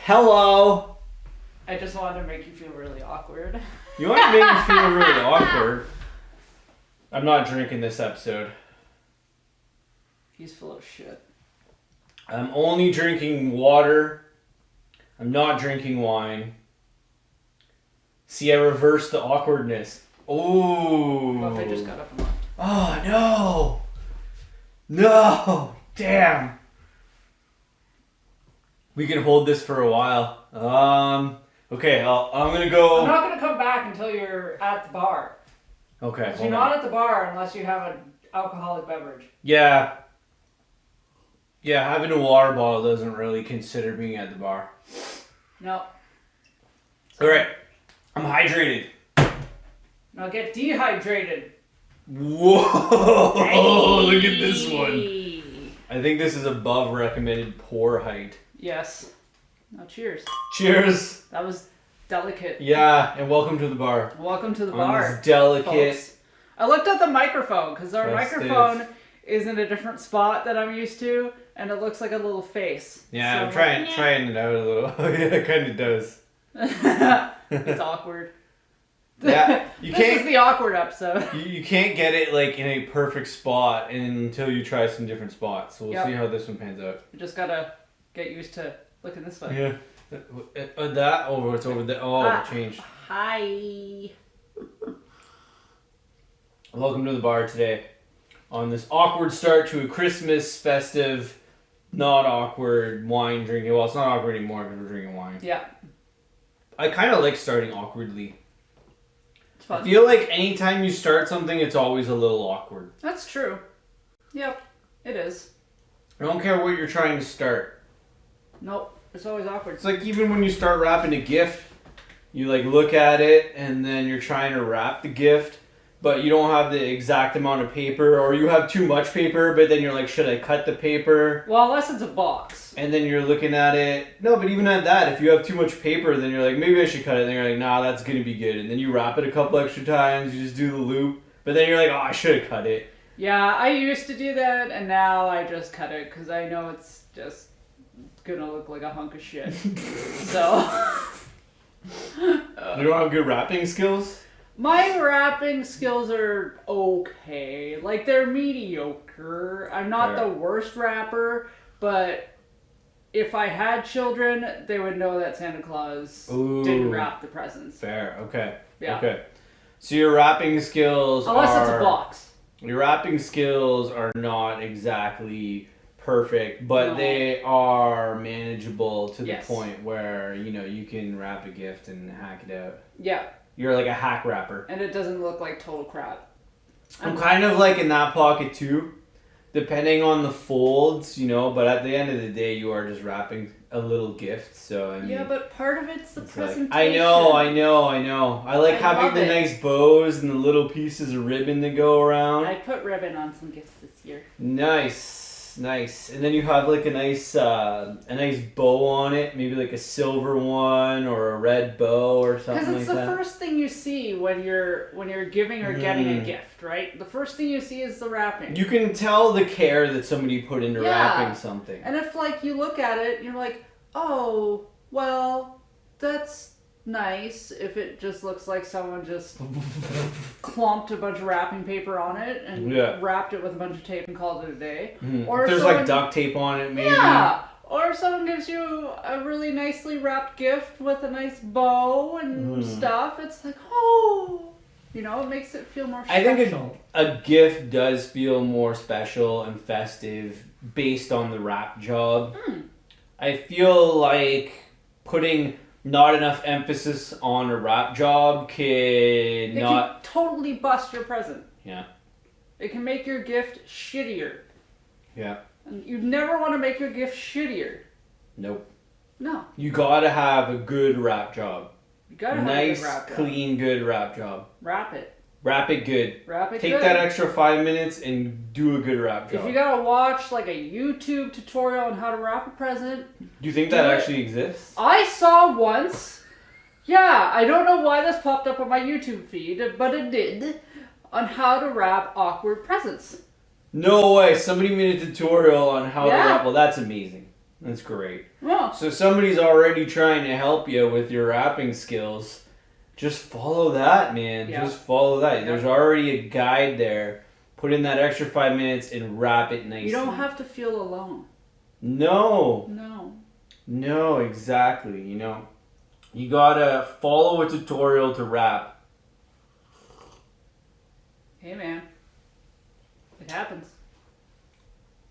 Hello. I just wanted to make you feel really awkward. You want to make me feel really awkward? I'm not drinking this episode. He's full of shit. I'm only drinking water. I'm not drinking wine. See, I reversed the awkwardness. Ooh. Buffet just got up and left. Oh, no. No. Damn. We can hold this for a while. Okay, I'm going to go... I'm not going to come back until you're at the bar. Okay, Because you're not at the bar unless you have an alcoholic beverage. Yeah. Yeah, having a water bottle doesn't really consider being at the bar. No. Alright. I'm hydrated. Now get dehydrated. Whoa! Hey. Look at this one. I think this is above recommended pour height. Yes. Now cheers. Cheers! That was delicate. Yeah, and welcome to the bar. Welcome to the On bar. this delicate... Folks. I looked at the microphone because our Festive. microphone is in a different spot that I'm used to, and it looks like a little face. Yeah, So I'm trying it out a little. Yeah, it kind of does. It's awkward. Yeah, you This can't... is the awkward episode. You can't get it like in a perfect spot until you try some different spots. So we'll Yep. see how this one pans out. You just gotta get used to looking this way. Yeah. That or it's over there. Oh, it changed. Hi. Welcome to the bar today. On this awkward start to a Christmas festive, not awkward wine drinking. Well, it's not awkward anymore because we're drinking wine. Yeah, I kind of like starting awkwardly. it's fun. I feel like anytime you start something, it's always a little awkward. That's true. Yep, it is. I don't care what you're trying to start. Nope, it's always awkward. It's like even when you start wrapping a gift, you like look at it and then you're trying to wrap the gift, but you don't have the exact amount of paper, or you have too much paper, but then you're like, should I cut the paper? Well, unless it's a box. And then you're looking at it. No, but even at that, if you have too much paper, then you're like, maybe I should cut it. And then you're like, nah, that's going to be good. And then you wrap it a couple extra times, you just do the loop. But then you're like, oh, I should have cut it. Yeah, I used to do that, and now I just cut it because I know it's just gonna look like a hunk of shit. So. You don't have good wrapping skills? My wrapping skills are okay. Like, they're mediocre. I'm not Fair. the worst rapper, but if I had children, they would know that Santa Claus didn't wrap the presents. Fair, okay. Yeah. Okay. So your wrapping skills Unless it's a box. Your wrapping skills are not exactly perfect, but No. they are manageable to the Yes. point where, you know, you can wrap a gift and hack it out. Yeah, You're like a hack wrapper. and it doesn't look like total crap. I'm kind of like in that pocket too, depending on the folds, you know, but at the end of the day, you are just wrapping a little gift, so I mean... Yeah, but part of it's the it's like- presentation. I know. I like I having love the it. nice bows and the little pieces of ribbon that go around. I put ribbon on some gifts this year. Nice. And then you have like a nice bow on it, maybe like a silver one or a red bow or something Because like it's the that. first thing you see when you're giving or getting a gift, right? The first thing you see is the wrapping. You can tell the care that somebody put into Yeah. wrapping something. And if like you look at it, you're like, oh, well, that's nice. If it just looks like someone just clumped a bunch of wrapping paper on it and Yeah. wrapped it with a bunch of tape and called it a day. Or there's like duct tape on it, maybe. Yeah. Or someone gives you a really nicely wrapped gift with a nice bow and stuff. It's like, oh, you know, it makes it feel more I special. think a gift does feel more special and festive based on the wrap job. I feel like putting not enough emphasis on a wrap job It can can totally bust your present. Yeah. It can make your gift shittier. Yeah. And you never want to make your gift shittier. Nope. No. You gotta have a good wrap job. You gotta have a Nice, good wrap job. clean, good wrap job. Wrap it. Wrap it good. Wrap it Take good. that extra 5 minutes and do a good wrap job. If you gotta watch like a YouTube tutorial on how to wrap a present, Do you think do that it. actually exists? I saw once. Yeah, I don't know why this popped up on my YouTube feed, but it did. On how to wrap awkward presents. No way. Somebody made a tutorial on how to Yeah. wrap. Well, that's amazing. That's great. Yeah. So somebody's already trying to help you with your rapping skills. Just follow that, man. Yeah. Just follow that. Yeah. There's already a guide there. Put in that extra 5 minutes and rap it nicely. You don't have to feel alone. No. No, Exactly. You gotta follow a tutorial to rap. hey man, it happens.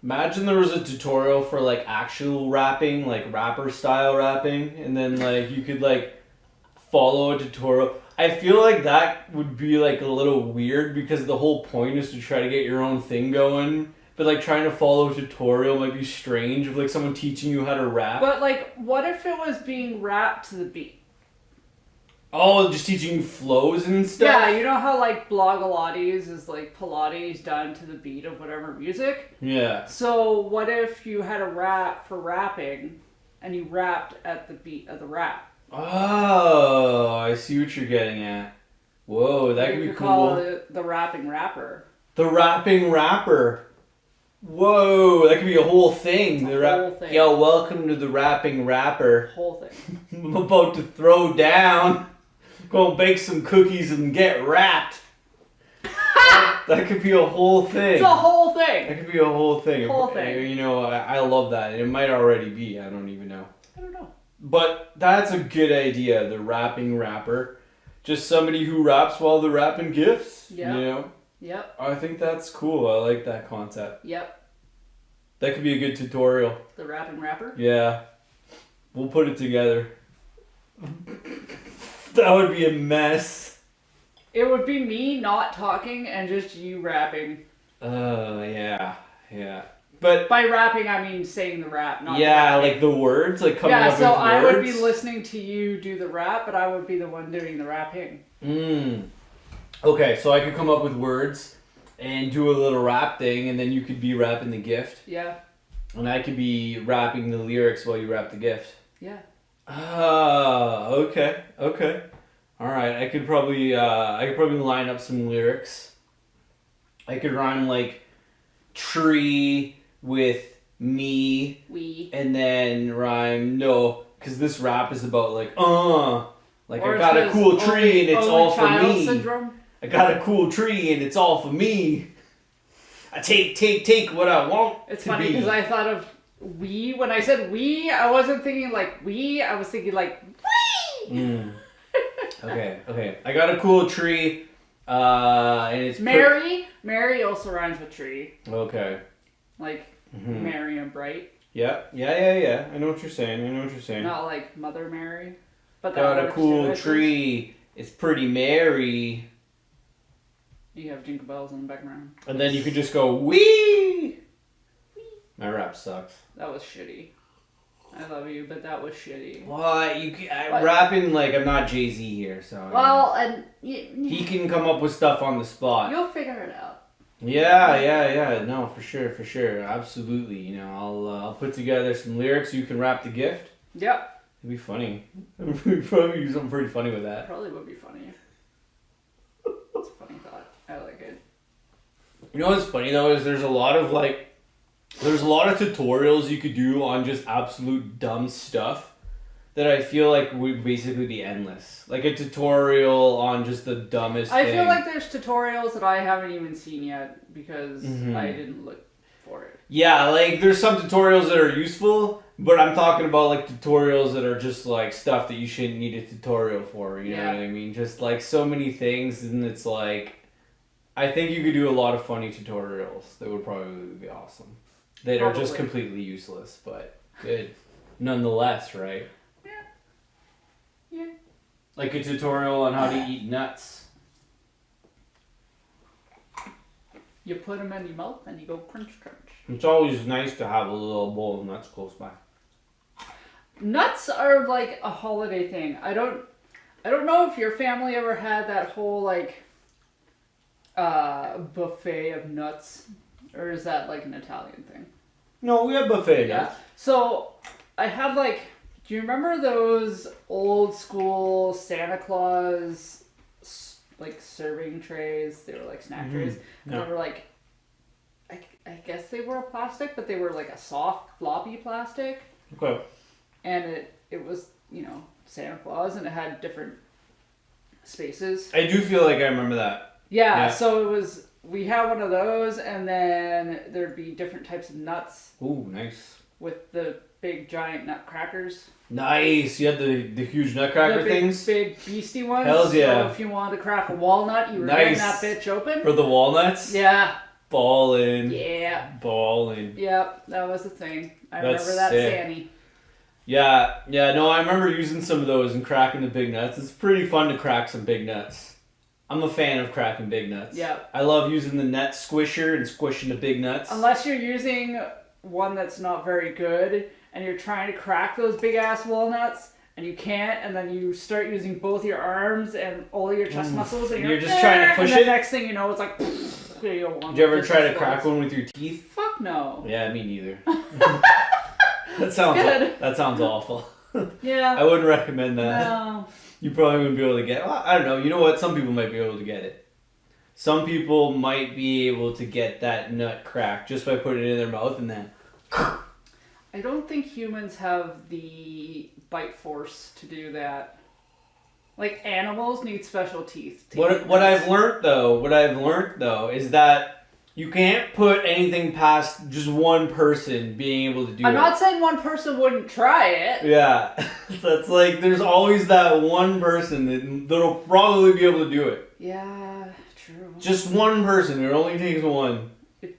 Imagine there was a tutorial for like actual rapping, like rapper style rapping, and then like you could like follow a tutorial. I feel like that would be like a little weird because the whole point is to try to get your own thing going. But like trying to follow a tutorial might be strange of like someone teaching you how to rap. But like, what if it was being rapped to the beat? Oh, just teaching you flows and stuff? Yeah, you know how like Blogilates is like Pilates done to the beat of whatever music? Yeah. So what if you had a rap for rapping and you rapped at the beat of the rap? Oh, I see what you're getting at. Whoa, that could be You cool. call it the rapping rapper. The rapping rapper. Whoa, that could be a whole thing. Whole thing. Yo, welcome to the rapping rapper. Whole thing. I'm about to throw down. Go bake some cookies and get rapped. That could be a whole thing. It's a whole thing. That could be a whole thing. Whole thing. I love that. It might already be. I don't even know. I don't know. But that's a good idea. The rapping rapper. Just somebody who raps while they're rapping gifts. Yeah. Yep. I think that's cool. I like that concept. Yep. That could be a good tutorial. The rapping rapper? Yeah. We'll put it together. That would be a mess. It would be me not talking and just you rapping. Yeah. But by rapping, I mean saying the rap, not yeah, the like the words, like coming up with words. Yeah, so I would be listening to you do the rap, but I would be the one doing the rapping. Okay, so I could come up with words and do a little rap thing, and then you could be rapping the gift. Yeah. And I could be rapping the lyrics while you rap the gift. Yeah. Okay. All right, I could probably line up some lyrics. I could rhyme like tree with me. We. And then rhyme because this rap is about like Or I got a cool tree and it's all for me. Syndrome. I got a cool tree and it's all for me. I take what I want. It's funny because I thought of we when I said we. I wasn't thinking like we. I was thinking like we. Okay. I got a cool tree, and it's Mary. Mary also rhymes with tree. Okay. Like Mary and Bright. Yeah. I know what you're saying. Not like Mother Mary. But that got a cool tree. It's pretty merry. You have jingle bells in the background. And then you could just go wee. My rap sucks. That was shitty. I love you, but that was shitty. What? Rapping like I'm not Jay-Z here, so. Well, and he can come up with stuff on the spot. You'll figure it out. Yeah. No, for sure, absolutely. I'll put together some lyrics. You can rap the gift. Yep. It'd be funny. We'd probably do something pretty funny with that. Probably would be funny. It's a funny thought. I like it. You know what's funny though is there's a lot of tutorials you could do on just absolute dumb stuff that I feel like would basically be endless. Like a tutorial on just the dumbest thing. I feel like there's tutorials that I haven't even seen yet because I didn't look for it. Yeah, like there's some tutorials that are useful, but I'm talking about like tutorials that are just like stuff that you shouldn't need a tutorial for, you know what I mean? Just like so many things, and it's like I think you could do a lot of funny tutorials that would probably be awesome. That are just completely useless, but good nonetheless, right? Yeah. Like a tutorial on how to eat nuts. You put them in your mouth and you go crunch, crunch. It's always nice to have a little bowl of nuts close by. Nuts are like a holiday thing. I don't know if your family ever had that whole like buffet of nuts, or is that like an Italian thing? No, we have buffet nuts. So I had like, do you remember those old school Santa Claus like serving trays? They were like snack trays. And they were like, I guess they were a plastic, but they were like a soft floppy plastic. Okay. And it was, Santa Claus, and it had different spaces. I do feel like I remember that. Yeah. So we had one of those, and then there'd be different types of nuts. Ooh, nice. With the big giant nutcrackers. Nice. You had the huge nutcracker things? Big beastie ones. Hells yeah. So if you wanted to crack a walnut, you were getting that bitch open. For the walnuts? Yeah. Ballin'. Yeah. Ballin'. Yep, that was the thing. That's remember that, sick. Sanny. Yeah, no, I remember using some of those and cracking the big nuts. It's pretty fun to crack some big nuts. I'm a fan of cracking big nuts. Yeah. I love using the nut squisher and squishing the big nuts. Unless you're using one that's not very good and you're trying to crack those big ass walnuts and you can't, and then you start using both your arms and all your chest muscles and you're just trying to push and it. The next thing you know, it's like, you Did you ever try to crack one with your teeth? Fuck no. Yeah, me neither. That sounds awful. Yeah. I wouldn't recommend that. No. You probably wouldn't be able to get it. Well, I don't know. You know what? Some people might be able to get it. Some people might be able to get that nut cracked just by putting it in their mouth and then... I don't think humans have the bite force to do that. Like, animals need special teeth. What I've learned though, is that you can't put anything past just one person being able to do it. I'm not saying one person wouldn't try it. Yeah. That's like, there's always that one person that'll probably be able to do it. Yeah, true. Just one person. It only takes one.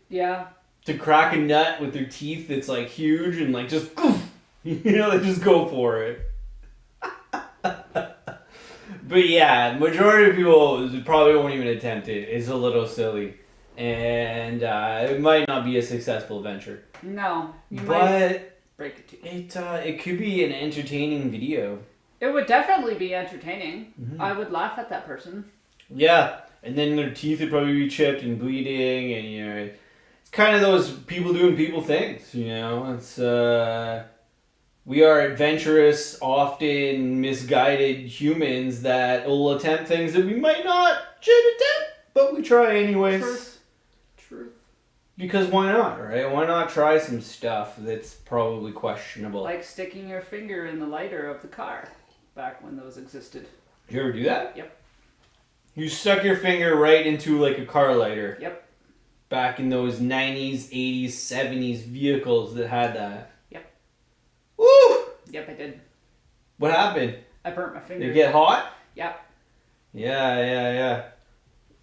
Yeah. To crack a nut with their teeth that's like huge and like just, they just go for it. But yeah, majority of people probably won't even attempt it. It's a little silly. And it might not be a successful venture. No. You but might break a tooth. It could be an entertaining video. It would definitely be entertaining. Mm-hmm. I would laugh at that person. Yeah. And then their teeth would probably be chipped and bleeding, and it's kind of those people doing people things, It's we are adventurous, often misguided humans that will attempt things that we might not should attempt, but we try anyways. Truth. Because why not, right? Why not try some stuff that's probably questionable? Like sticking your finger in the lighter of the car, back when those existed. Did you ever do that? Yep. You stuck your finger right into like a car lighter. Yep. Back in those 90s, 80s, 70s vehicles that had that. Yep. Woo! Yep, I did. What happened? I burnt my finger. Did it get hot? Yep. Yeah.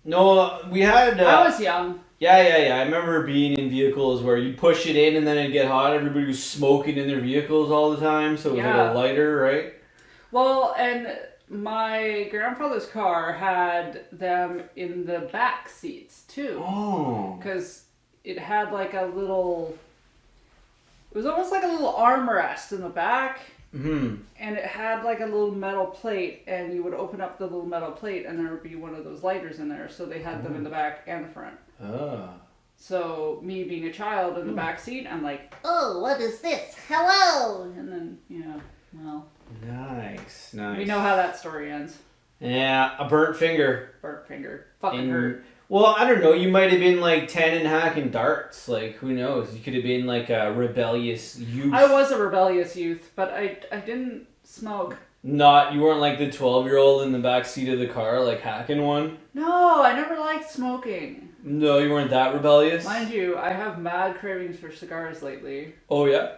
No, we had... I was young. Yeah. I remember being in vehicles where you push it in and then it'd get hot. Everybody was smoking in their vehicles all the time, so it was like a lighter, right? Well, and my grandfather's car had them in the back seats, too. Oh. Because it had like a little... It was almost like a little armrest in the back. Mm-hmm. And it had like a little metal plate, and you would open up the little metal plate, and there would be one of those lighters in there. So they had them in the back and the front. Oh. So me being a child in the back seat, I'm like, oh, what is this? Hello! And then, well. Nice. We know how that story ends. Yeah, a burnt finger. Burnt finger. Fucking hurt. Well, I don't know. You might have been like 10 and hacking darts. Like, who knows? You could have been like a rebellious youth. I was a rebellious youth, but I didn't smoke. You weren't like the 12-year-old in the back seat of the car, like hacking one? No, I never liked smoking. No, you weren't that rebellious? Mind you, I have mad cravings for cigars lately. Oh, yeah?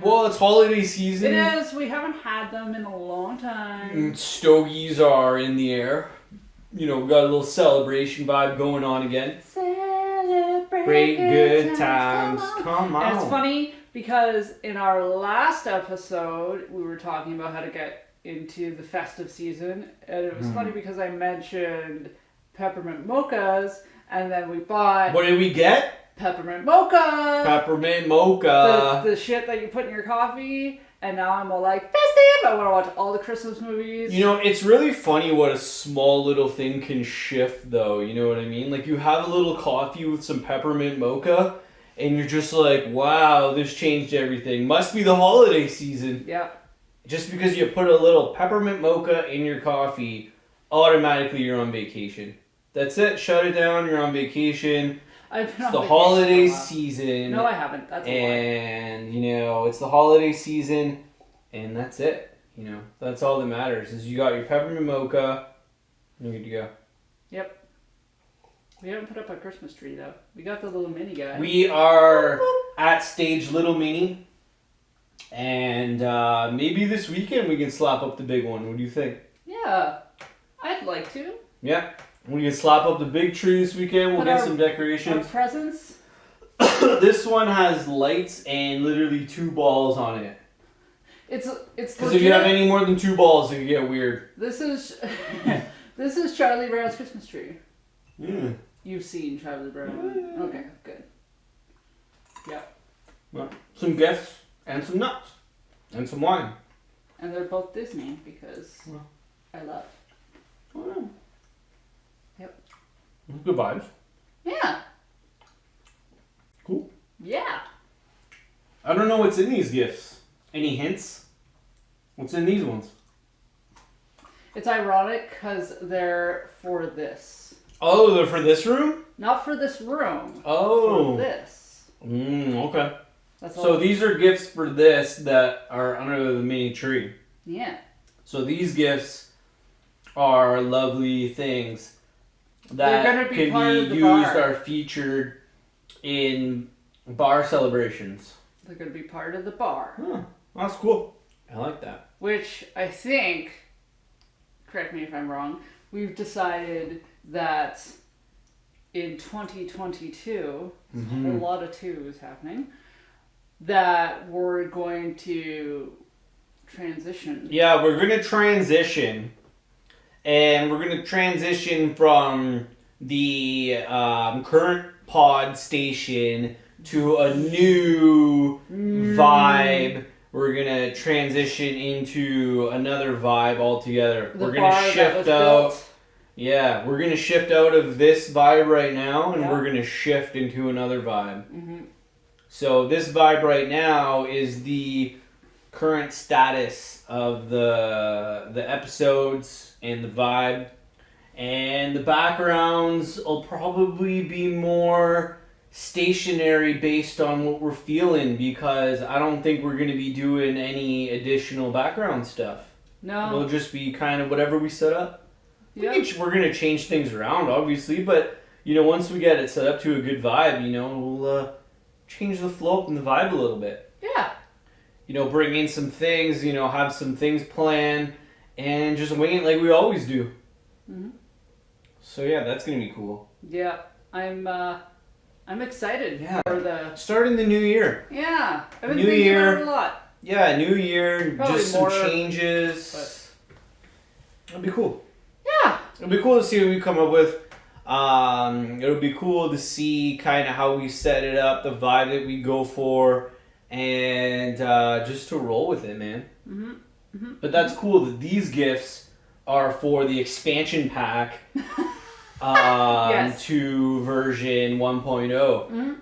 Well, it's holiday season. It is. We haven't had them in a long time. And stogies are in the air. We got a little celebration vibe going on again. Celebrate good times. Come on. And it's funny because in our last episode, we were talking about how to get into the festive season. And it was funny because I mentioned peppermint mochas, and then we bought... What did we get? Peppermint mocha. Peppermint mocha. The shit that you put in your coffee. And now I'm all like, festive! I want to watch all the Christmas movies. It's really funny what a small little thing can shift, though. You know what I mean? Like, you have a little coffee with some peppermint mocha, and you're just like, wow, this changed everything. Must be the holiday season. Yeah. Just because you put a little peppermint mocha in your coffee, automatically you're on vacation. That's it. Shut it down. You're on vacation. I've been It's on the vacation holiday for a while. season. No, I haven't. That's a lie. And, it's the holiday season, and that's it. That's all that matters, is you got your peppermint mocha, and you're good to go. Yep. We haven't put up our Christmas tree, though. We got the little mini guy. We are at stage little mini, and maybe this weekend we can slap up the big one. What do you think? Yeah. I'd like to. Yeah. We can slap up the big tree this weekend. We'll get some Our decorations. presents? This one has lights and literally 2 balls on it. It's Because if you have any more than 2 balls, it can get weird. This is this is Charlie Brown's Christmas tree. Yeah. You've seen Charlie Brown. Okay, good. Yep. Well, some gifts and some nuts and some wine. And they're both Disney because I love. Oh. Yep. Good vibes. Yeah. Cool. Yeah. I don't know what's in these gifts. Any hints? What's in these ones? It's ironic because they're for this. Oh, they're for this room? Not for this room. Oh. For this. Okay. That's all. So these are gifts for this that are under the mini tree. Yeah. So these gifts are lovely things that They're gonna be can part of be the used bar. or featured in bar celebrations. They're going to be part of the bar. Huh, that's cool. I like that. Which I think, correct me if I'm wrong, we've decided that in 2022, a whole lot of twos happening, that we're going to transition. Yeah, we're going to transition. And we're going to transition from the current pod station to a new vibe. We're going to transition into another vibe altogether. The we're going bar to that shift was out. built. Yeah, we're going to shift out of this vibe right now, and Yeah. we're going to shift into another vibe. Mm-hmm. So this vibe right now is the current status of the episodes and the vibe, and the backgrounds will probably be more stationary based on what we're feeling, because I don't think we're going to be doing any additional background stuff. No. It'll just be kind of whatever we set up. Yep. We're going to change things around, obviously, but once we get it set up to a good vibe, we'll change the flow up and the vibe a little bit. Yeah. Bring in some things, have some things planned, and just wing it like we always do. Mm-hmm. So yeah, that's gonna be cool. Yeah. I'm excited Yeah. for the... Starting the new year. Yeah. I've been New thinking year. about it a lot. Yeah, new year, Probably just some more, changes. It'll be cool. Yeah. It'll be cool to see what we come up with. It'll be cool to see kind of how we set it up, the vibe that we go for, and just to roll with it, man. Mm-hmm. Mm-hmm. But that's cool that these gifts are for the expansion pack Yes. to version 1.0. Mm-hmm.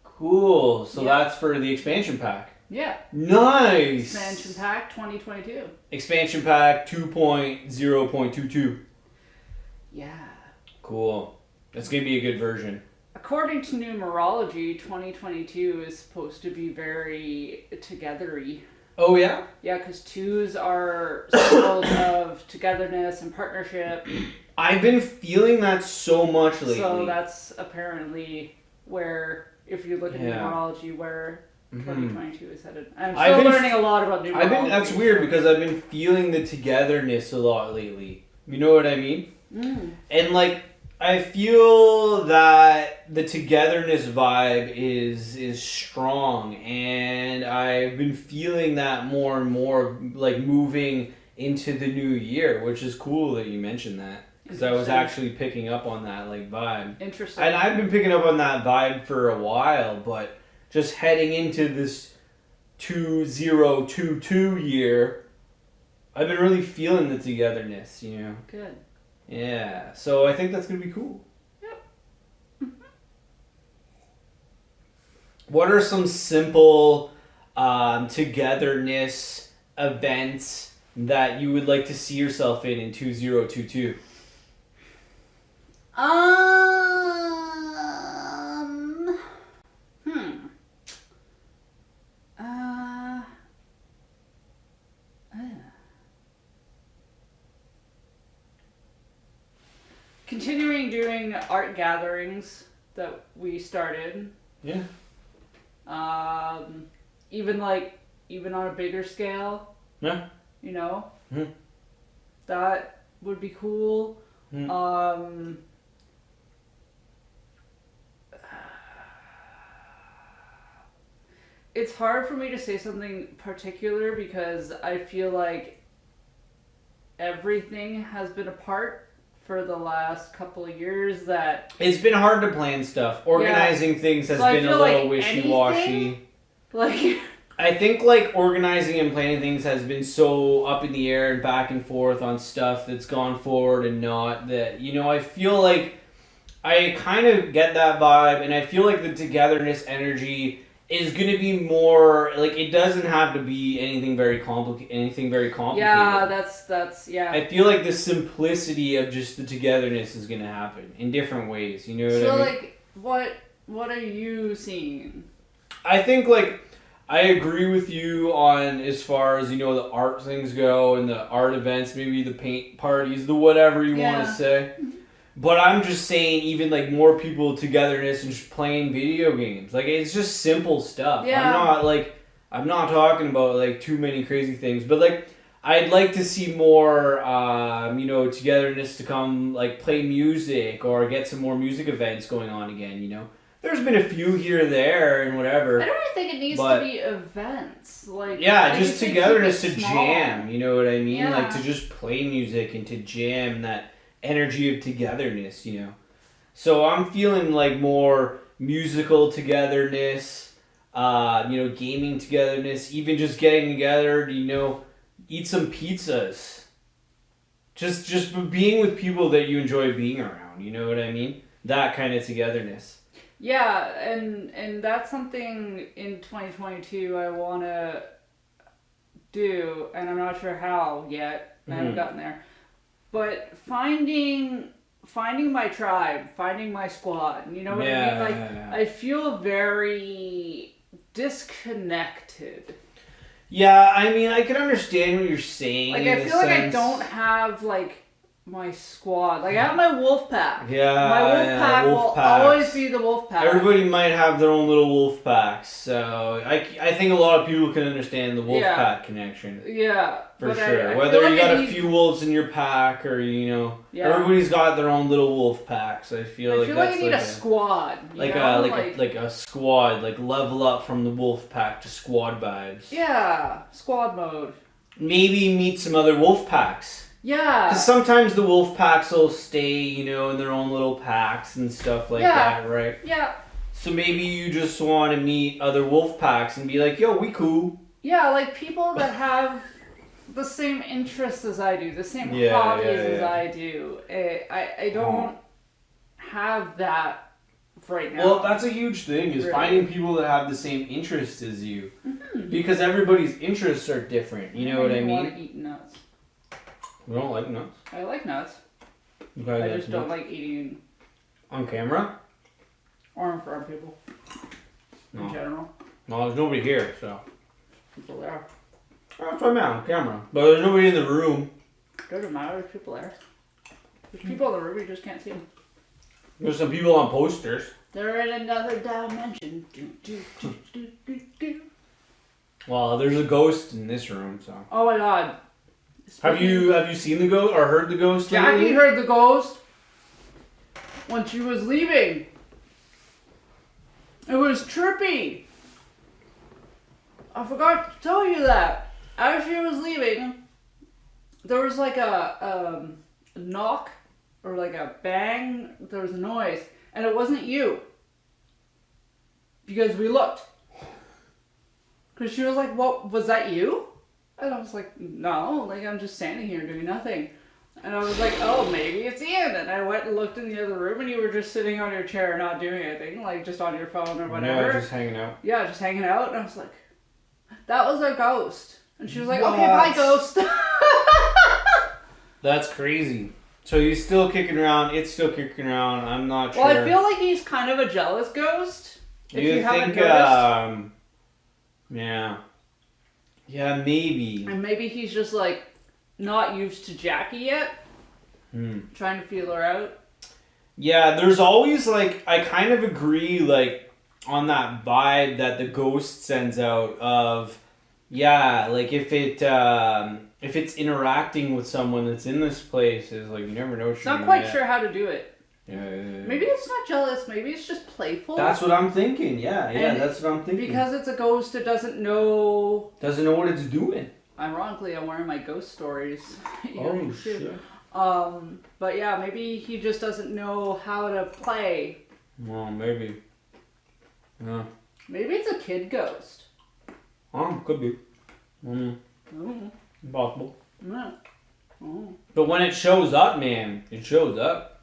Cool. So Yeah. that's for the expansion pack. Yeah. Nice. Expansion Pack 2022. Expansion pack 2.0.22. Yeah. Cool. That's going to be a good version. According to numerology, 2022 is supposed to be very togethery. Oh, yeah? Yeah, because twos are symbols of togetherness and partnership. I've been feeling that so much lately. So that's apparently where, if you look at Yeah. numerology, where 2022 is headed. I'm I've still been learning a lot about numerology. That's weird because I've been feeling the togetherness a lot lately. You know what I mean? Mm. And I feel that the togetherness vibe is strong, and I've been feeling that more and more, moving into the new year, which is cool that you mentioned that, because I was actually picking up on that vibe. Interesting. And I've been picking up on that vibe for a while, but just heading into this 2022 year, I've been really feeling the togetherness, Good. Yeah, so I think that's going to be cool. Yep. What are some simple togetherness events that you would like to see yourself in 2022? continuing doing art gatherings that we started. Yeah. Even on a bigger scale. Yeah. You know? Mm. That would be cool. Mm. It's hard for me to say something particular because I feel like everything has been apart for the last couple of years that... It's been hard to plan stuff. Organizing things has been a little wishy-washy. Like... I think like organizing and planning things has been so up in the air and back and forth on stuff that's gone forward and not that, you know, I feel like I kind of get that vibe, and I feel like the togetherness energy is going to be more like, it doesn't have to be anything very complicated. Yeah, that's yeah. I feel like the simplicity of just the togetherness is going to happen in different ways, you know what I mean? So like what are you seeing? I think like I agree with you on as far as, you know, the art things go and the art events, maybe the paint parties, the whatever you want to say. But I'm just saying, even like more people togetherness and just playing video games. Like, it's just simple stuff. Yeah. I'm not talking about like too many crazy things, but like I'd like to see more, you know, togetherness to come, like play music or get some more music events going on again, you know. There's been a few here or there and whatever. I don't really think it needs to be events. Like, yeah, just togetherness to jam, you know what I mean? Yeah. Like to just play music and to jam, that energy of togetherness, you know. So I'm feeling like more musical togetherness, you know, gaming togetherness, even just getting together to, you know, eat some pizzas. Just being with people that you enjoy being around, you know what I mean? That kind of togetherness. Yeah, and that's something in 2022 I want to do, and I'm not sure how yet. I haven't gotten there. But finding my tribe, finding my squad, you know what I mean? Like, I feel very disconnected. Yeah, I mean, I can understand what you're saying. Like, I feel like I don't have, like, my squad. Like, I have my wolf pack. Yeah, my wolf pack will always be the wolf pack. Everybody might have their own little wolf packs, so I think a lot of people can understand the wolf pack connection. Yeah, for sure. Whether you got a few wolves in your pack or, you know, everybody's got their own little wolf packs. I feel like I need a squad. Like a squad, like level up from the wolf pack to squad vibes. Yeah, squad mode. Maybe meet some other wolf packs. Yeah. Because sometimes the wolf packs will stay, you know, in their own little packs and stuff like that, right? Yeah. So maybe you just want to meet other wolf packs and be like, yo, we cool. Yeah, like people that have the same interests as I do, the same hobbies as I do. I don't have that right now. Well, that's a huge thing, is finding people that have the same interests as you. Mm-hmm. Because everybody's interests are different, you know what I mean? I want to eat nuts. You don't like nuts? I like nuts. Okay, I just don't like eating... On camera? Or in front of people. In general. No, there's nobody here, so... People there. That's what I meant, on camera. But there's nobody in the room. Doesn't matter, there's people there. There's people in the room, you just can't see them. There's some people on posters. They're in another dimension. Well, there's a ghost in this room, so... Oh my god. Have you seen the ghost or heard the ghost? Jackie lately? heard the ghost when she was leaving. It was trippy. I forgot to tell you that. As she was leaving, there was like a knock or like a bang. There was a noise, and it wasn't you. Because we looked. Because she was like, "What was that? You?" And I was like, no, like, I'm just standing here doing nothing. And I was like, oh, maybe it's Ian. And I went and looked in the other room, and you were just sitting on your chair not doing anything, like, just on your phone or whatever. Yeah, just hanging out. Yeah, just hanging out. And I was like, that was our ghost. And she was like, okay, bye, ghost. That's crazy. So he's still kicking around, it's still kicking around, I'm not sure. Well, I feel like he's kind of a jealous ghost. If you haven't noticed. Yeah. Yeah, maybe. And maybe he's just, like, not used to Jackie yet. Trying to feel her out. Yeah, there's always like I kind of agree like on that vibe that the ghost sends out of yeah, like if it's interacting with someone that's in this place is like you never know what It's you're not gonna quite get. sure how to do it. Yeah. Maybe it's not jealous. Maybe it's just playful. That's what I'm thinking. Yeah, And that's what I'm thinking. Because it's a ghost, it doesn't know. Doesn't know what it's doing. Ironically, I'm wearing my ghost stories. Oh shit. But yeah, maybe he just doesn't know how to play. Well, maybe. Yeah. Maybe it's a kid ghost. Could be. Oh. Possible. Yeah. Oh. But when it shows up, man, it shows up.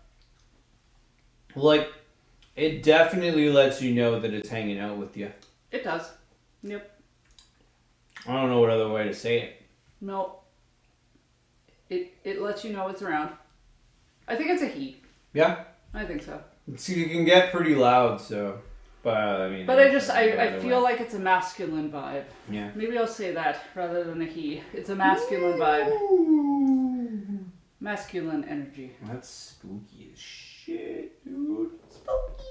Like, it definitely lets you know that it's hanging out with you. It does. Yep. I don't know what other way to say it. No. It lets you know it's around. I think it's a he. Yeah? I think so. See, you can get pretty loud, so. But, I mean. But I feel like it's a masculine vibe. Yeah. Maybe I'll say that rather than a he. It's a masculine vibe. Masculine energy. That's spooky as shit, dude. Spooky.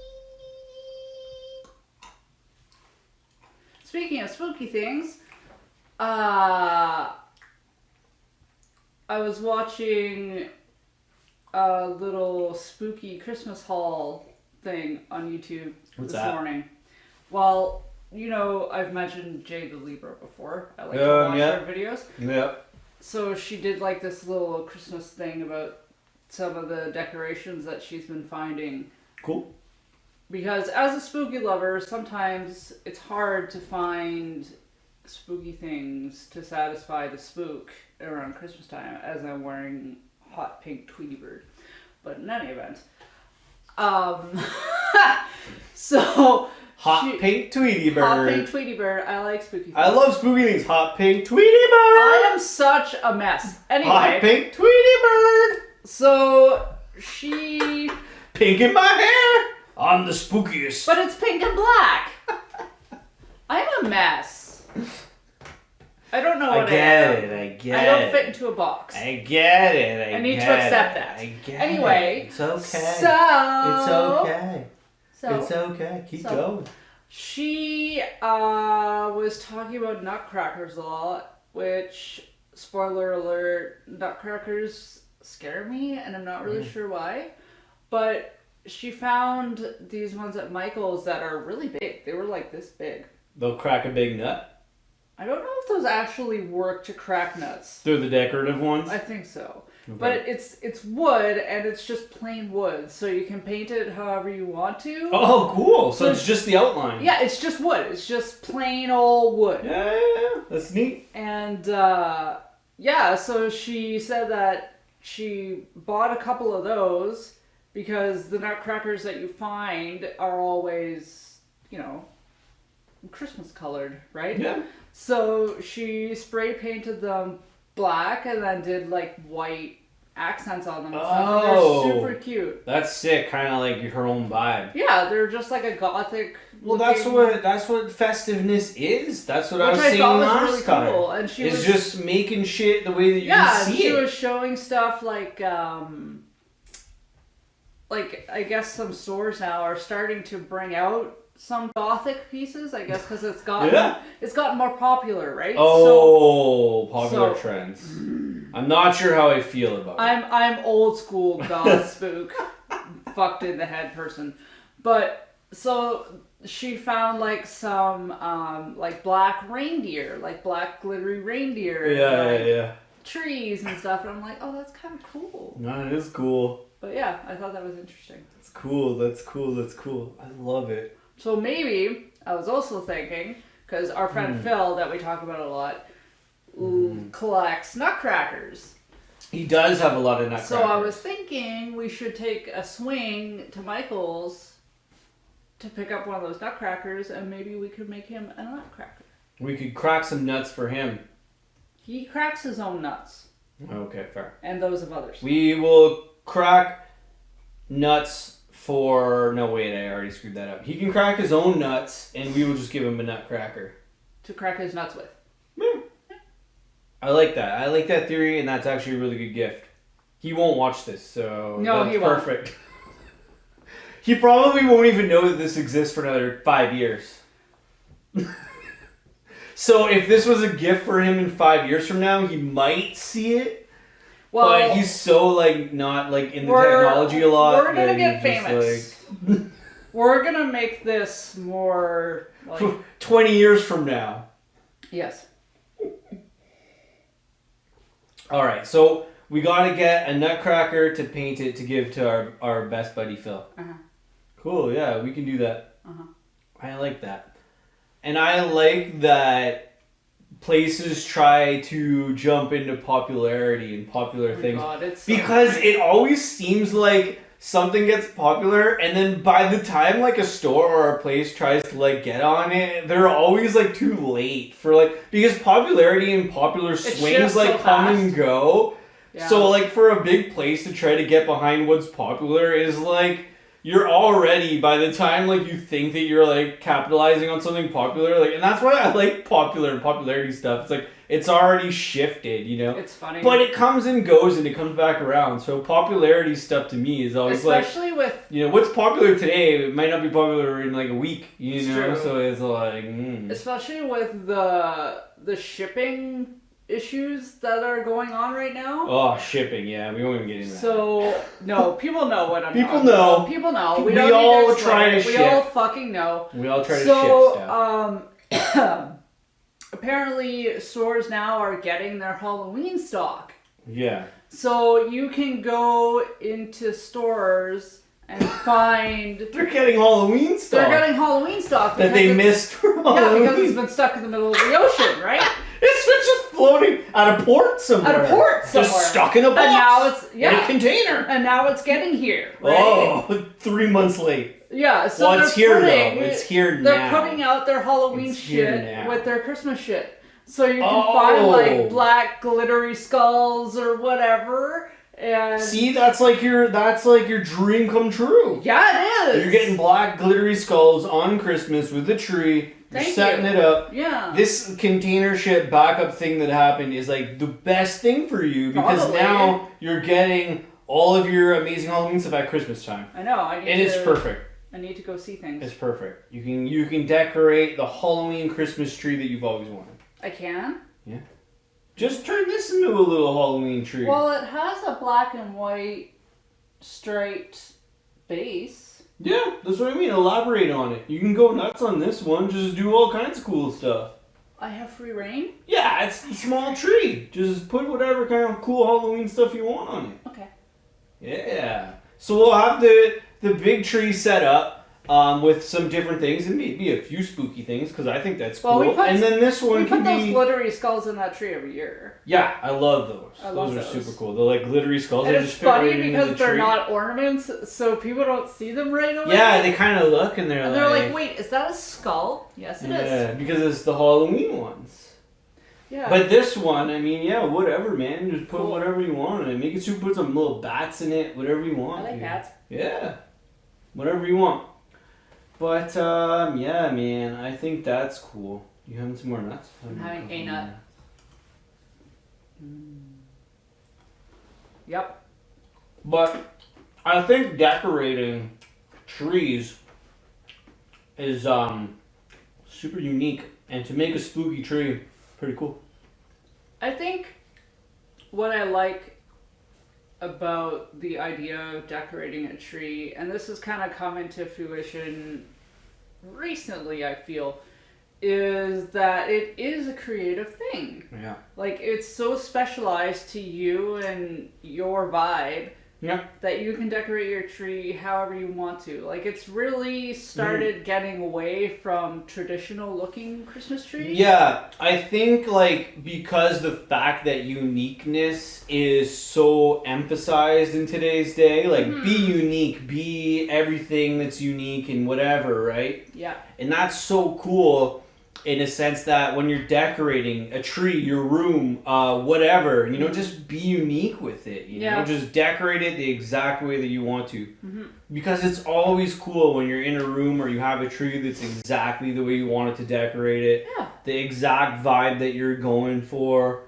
Speaking of spooky things, I was watching a little spooky Christmas haul thing on YouTube this morning. Well, you know, I've mentioned Jay the Libra before. I like to watch her videos. Yeah. So she did like this little Christmas thing about some of the decorations that she's been finding. Cool. Because as a spooky lover, sometimes it's hard to find spooky things to satisfy the spook around Christmas time, as I'm wearing hot pink Tweety Bird. But in any event, so pink Tweety Bird. Hot pink Tweety Bird. I like spooky things. I love spooky things. Hot pink Tweety Bird. I am such a mess. Anyway, hot pink Tweety Bird. So she pink in my hair. I'm the spookiest. But it's pink and black. I'm a mess. I don't know what I am. I get I don't fit into a box. I get it. I need to accept that. I get anyway, it. It's okay. It's okay. So it's okay. Keep going. She was talking about nutcrackers a lot, which, spoiler alert, nutcrackers scare me, and I'm not really sure why. But she found these ones at Michael's that are really big. They were like this big. They'll crack a big nut? I don't know if those actually work to crack nuts. They're the decorative ones? I think so. Okay. But it's wood, and it's just plain wood, so you can paint it however you want to. Oh, cool. So it's just the outline. Yeah, it's just wood. It's just plain old wood. Yeah. That's neat. And, so she said that she bought a couple of those because the nutcrackers that you find are always, Christmas colored, right? Yeah. So she spray painted them black and then did like white accents on them and stuff. And they're super cute. That's sick, kind of like her own vibe. Yeah, they're just like a gothic. Well, that's what festiveness is. That's what I was saying last really time. Cool. And she was just making shit the way that you see she it. was showing stuff like I guess some stores now are starting to bring out some gothic pieces, I guess, because it's gotten more popular, right? Popular trends. I'm not sure how I feel about it. I'm old school goth spook, fucked in the head person, but so she found like some like black reindeer, like black glittery reindeer, trees and stuff, and I'm like, oh, that's kind of cool. No, it is cool. But yeah, I thought that was interesting. That's cool. That's cool. I love it. So maybe, I was also thinking, because our friend Phil, that we talk about a lot, collects nutcrackers. He does have a lot of nutcrackers. So I was thinking we should take a swing to Michael's to pick up one of those nutcrackers, and maybe we could make him a nutcracker. We could crack some nuts for him. He cracks his own nuts. Okay, fair. And those of others. We will crack nuts for... No, wait, I already screwed that up. He can crack his own nuts, and we will just give him a nutcracker. To crack his nuts with. Yeah. I like that. I like that theory, and that's actually a really good gift. He won't watch this, so no, that's he won't. perfect. He probably won't even know that this exists for another 5 years. So if this was a gift for him in 5 years from now, he might see it. Well, but he's so like not like in the technology a lot. We're gonna get he's just, famous. like... We're gonna make this more like 20 years from now. Yes. All right, so we gotta get a nutcracker to paint it to give to our best buddy Phil. Cool, yeah, we can do that. I like that. And I like that places try to jump into popularity and popular things. God, it's because it always seems like something gets popular and then by the time like a store or a place tries to like get on it, they're always like too late for like, because popularity and popular swings like come and go. Yeah. So like for a big place to try to get behind what's popular is like, you're already, by the time like you think that you're like capitalizing on something popular, like, and that's why I like popularity stuff. It's like it's already shifted, you know. It's funny, but it comes and goes and it comes back around. So popularity stuff to me is always especially like, with, you know, what's popular today it might not be popular in like a week, you know. True. So it's like, especially with the shipping issues that are going on right now. Oh, shipping, yeah, we won't even get into that. So no, people know what I'm people talking know. about. People know. We all try to ship. We all fucking know. We all try to ship stuff. So, apparently stores now are getting their Halloween stock. Yeah. So you can go into stores and find... They're getting Halloween stock. They're getting Halloween stock. That they missed for Halloween. Yeah, because it's been stuck in the middle of the ocean, right? It's just floating at a port somewhere. At a port somewhere. Just stuck in a box. And now it's... Yeah. In a container. And now it's getting here, right? Oh, 3 months late. Yeah, so well, it's here though. It's here now. They're putting out their Halloween shit with their Christmas shit. So you can find like black glittery skulls or whatever. And see, that's like your dream come true. Yeah, it is. You're getting black glittery skulls on Christmas with the tree. You're setting it up. Yeah. This container ship backup thing that happened is like the best thing for you because now you're getting all of your amazing Halloween stuff at Christmas time. I know. It's perfect. I need to go see things. It's perfect. You can decorate the Halloween Christmas tree that you've always wanted. I can? Yeah. Just turn this into a little Halloween tree. Well, it has a black and white striped base. Yeah, that's what I mean. Elaborate on it. You can go nuts on this one. Just do all kinds of cool stuff. I have free reign? Yeah, it's a small tree. Just put whatever kind of cool Halloween stuff you want on it. Okay. Yeah. So we'll have the big tree set up. With some different things and maybe a few spooky things because I think that's cool. And then this one can be... We put those glittery skulls in that tree every year. Yeah, I love those. Those are super cool. They're like glittery skulls. And they it's just fit funny right because they're not ornaments, so people don't see them right away. Yeah, they kind of look and they're like, wait, is that a skull? Yes, it is. Yeah, because it's the Halloween ones. Yeah. But this one, I mean, yeah, whatever, man. Just put whatever you want in it. Make it super. Put some little bats in it. Whatever you want. I like bats. Yeah. Whatever you want. But, yeah, man, I think that's cool. You having some more nuts? I'm having a nut. Yep. But I think decorating trees is, super unique. And to make a spooky tree, pretty cool. I think what I like about the idea of decorating a tree, and this has kind of come into fruition recently, I feel, is that it is a creative thing. Yeah. Like, it's so specialized to you and your vibe that you can decorate your tree however you want to. Like, it's really started getting away from traditional looking Christmas trees. Yeah, I think, like, because the fact that uniqueness is so emphasized in today's day, like, be unique, be everything that's unique and whatever, right? Yeah. And that's so cool in a sense that when you're decorating a tree, your room, whatever, you know, just be unique with it, you know, just decorate it the exact way that you want to. Because it's always cool when you're in a room or you have a tree that's exactly the way you want it to decorate it. Yeah. The exact vibe that you're going for.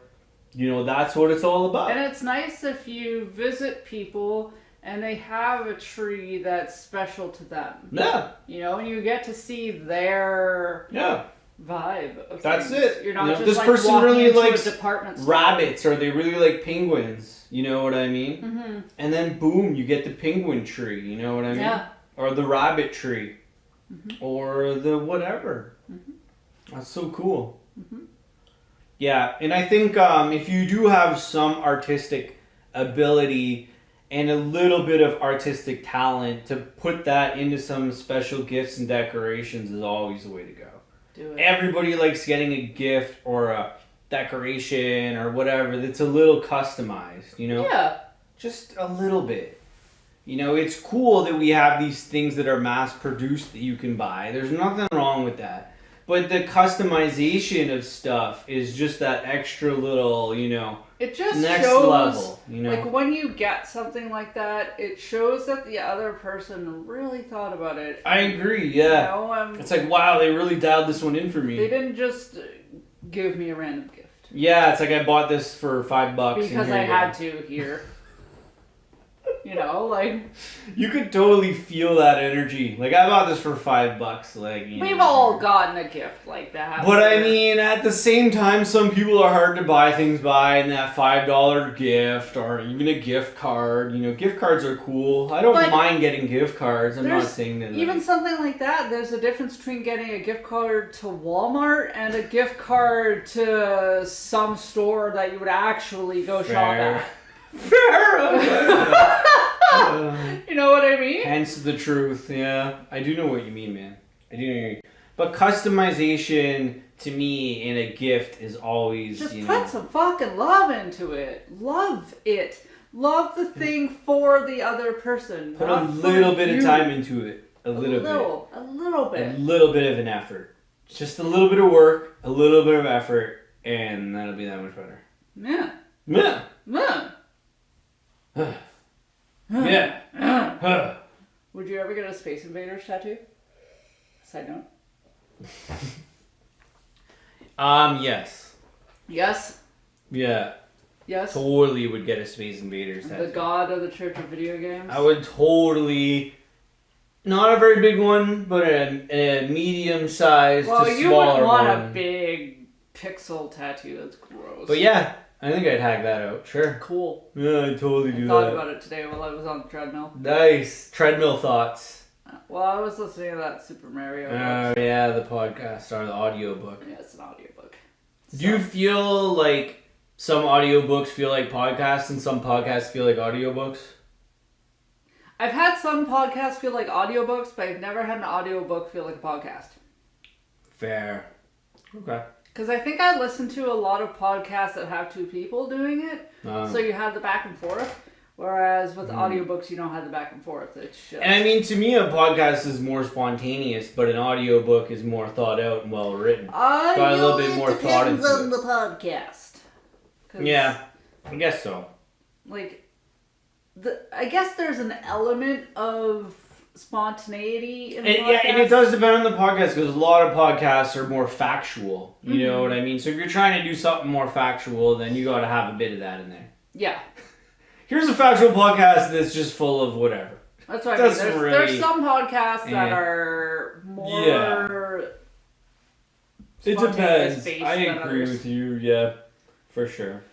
You know, that's what it's all about. And it's nice if you visit people and they have a tree that's special to them. Yeah. You know, and you get to see their vibe of That's things. it. You're not just this like person walking really into likes a department store. rabbits, or they really like penguins. You know what I mean? Mm-hmm. And then boom, you get the penguin tree. You know what I mean? Yeah. Or the rabbit tree, Mm-hmm. or the whatever. Mm-hmm. That's so cool. Mm-hmm. Yeah, and I think if you do have some artistic ability and a little bit of artistic talent, to put that into some special gifts and decorations is always the way to go. Do it. Everybody likes getting a gift or a decoration or whatever that's a little customized, you know? Yeah. Just a little bit. You know, it's cool that we have these things that are mass produced that you can buy. There's nothing wrong with that. But the customization of stuff is just that extra little, you know, It just next shows, level, you know? like when you get something like that, it shows that the other person really thought about it. I agree, yeah. You know, It's like, wow, they really dialed this one in for me. they didn't just give me a random gift. Yeah, it's like I bought this for $5. Because I had to here. You know, like... You could totally feel that energy. Like, I bought this for $5. Like, We've all gotten a gift like that. But I mean, at the same time, some people are hard to buy things by, and that $5 gift, or even a gift card. You know, gift cards are cool. I don't mind getting gift cards. I'm not saying that. Even something like that, there's a difference between getting a gift card to Walmart and a gift card to some store that you would actually go shop at. Fair. You know what I mean? Hence the truth, yeah. I do know what you mean, man. I do know what you mean. But customization, to me, in a gift is always, Just you put know... some fucking love into it. Love it. Love the thing for the other person. Put a little bit of time into it. A little bit. A little bit. A little bit of an effort. Just a little bit of work, a little bit of effort, and that'll be that much better. Yeah. Yeah. Yeah. Yeah. Would you ever get a Space Invaders tattoo? Side note. Yes. Yes. Yeah. Yes. Totally would get a Space Invaders tattoo. The god of the Church of Video Games. I would totally... Not a very big one, but a medium-sized to smaller one. Well, you wouldn't want a big pixel tattoo. That's gross. But yeah, I think I'd hack that out. Sure. Cool. Yeah, I'd totally do that. I thought about it today while I was on the treadmill. Nice. Treadmill thoughts. Well, I was listening to that Super Mario. Yeah, the podcast or the audiobook. Yeah, it's an audiobook. Do you feel like some audiobooks feel like podcasts and some podcasts feel like audiobooks? I've had some podcasts feel like audiobooks, but I've never had an audiobook feel like a podcast. Fair. Okay. Because I think I listen to a lot of podcasts that have two people doing it, so you have the back and forth. Whereas with audiobooks, you don't have the back and forth. It's just... And I mean, to me, a podcast is more spontaneous, but an audiobook is more thought out and well written. Got a little bit more thought into on it. the podcast. Yeah, I guess so. Like, I guess there's an element of spontaneity in the podcast. Yeah, and it does depend on the podcast, because a lot of podcasts are more factual. You know what I mean? So if you're trying to do something more factual, then you got to have a bit of that in there. Yeah. Here's a factual podcast that's just full of whatever. That's what I mean. There's some podcasts that are more... It depends. based I than agree others. with you, yeah. For sure.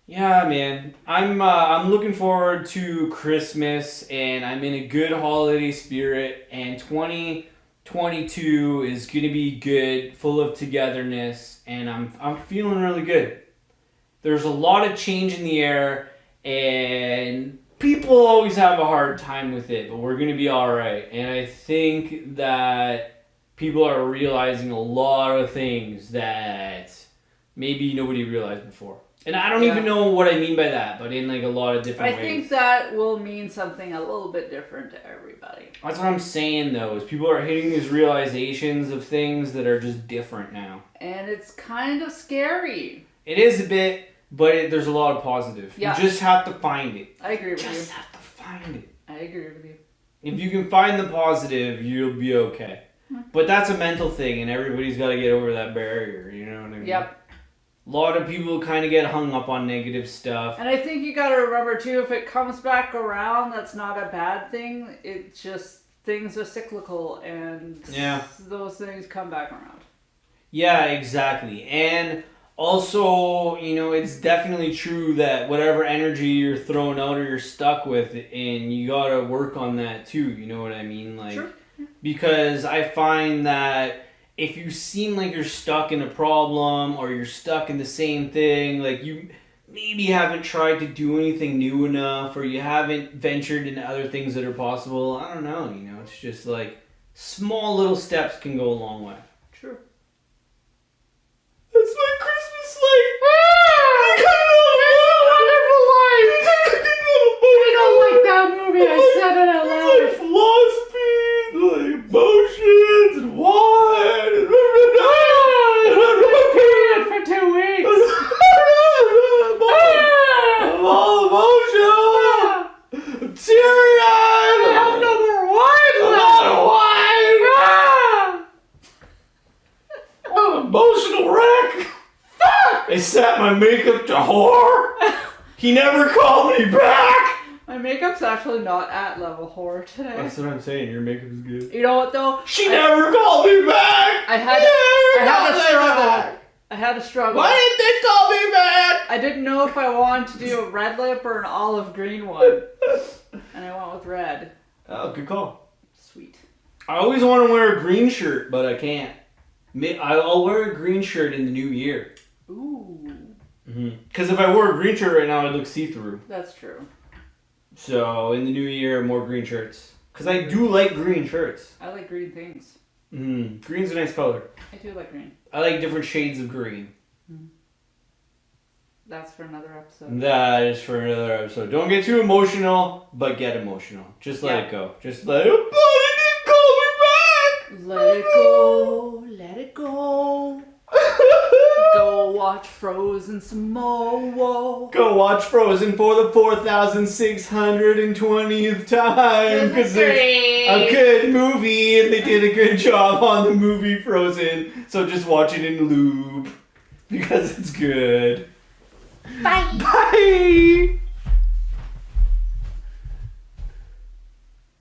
Yeah, man. I'm looking forward to Christmas, and I'm in a good holiday spirit, and 2022 is going to be good, full of togetherness, and I'm feeling really good. There's a lot of change in the air, and people always have a hard time with it, but we're going to be all right. And I think that people are realizing a lot of things that maybe nobody realized before. And I don't even know what I mean by that, but in like a lot of different ways. I think that will mean something a little bit different to everybody. That's what I'm saying, though, is people are hitting these realizations of things that are just different now. And it's kind of scary. It is a bit, but there's a lot of positive. Yeah. You just have to find it. I agree with you. Just have to find it. I agree with you. If you can find the positive, you'll be okay. But that's a mental thing, and everybody's got to get over that barrier, you know what I mean? Yep. A lot of people kind of get hung up on negative stuff. And I think you gotta remember too, if it comes back around, that's not a bad thing. It just, things are cyclical and those things come back around. Yeah, exactly. And also, you know, it's definitely true that whatever energy you're throwing out or you're stuck with, and you gotta work on that too, you know what I mean? Like, Sure. Because I find that if you seem like you're stuck in a problem or you're stuck in the same thing, like you maybe haven't tried to do anything new enough or you haven't ventured into other things that are possible, I don't know, you know, it's just like small little steps can go a long way. True. That's my Christmas light! I don't like that movie, I said it out loud. It's like philosophy, like emotions, and wine, and Period for 2 weeks. I'm all emotional. I'm teary-eyed. I have no more wine left. I'm an emotional wreck. Fuck! I set my makeup to whore. He never called me back. My makeup's actually not at level horror today. That's what I'm saying. Your makeup is good. You know what though? She never called me back. I had to struggle. I had to struggle. Why didn't they call me back? I didn't know if I wanted to do a red lip or an olive green one. And I went with red. Oh, good call. Sweet. I always want to wear a green shirt, but I can't. I'll wear a green shirt in the new year. Ooh. Because if I wore a green shirt right now, I'd look see-through. That's true. So in the new year, more green shirts. Because I do like green shirts. I like green things. Green's a nice color. I do like green. I like different shades of green. That's for another episode. That is for another episode. Don't get too emotional, but get emotional. Just let it go. Just let it go. But it didn't call me back! Let it go. Let it go. Go watch Frozen some more. Go watch Frozen for the 4,620th time. Because it's a good movie and they did a good job on the movie Frozen. So just watch it in loop. Because it's good. Bye. Bye!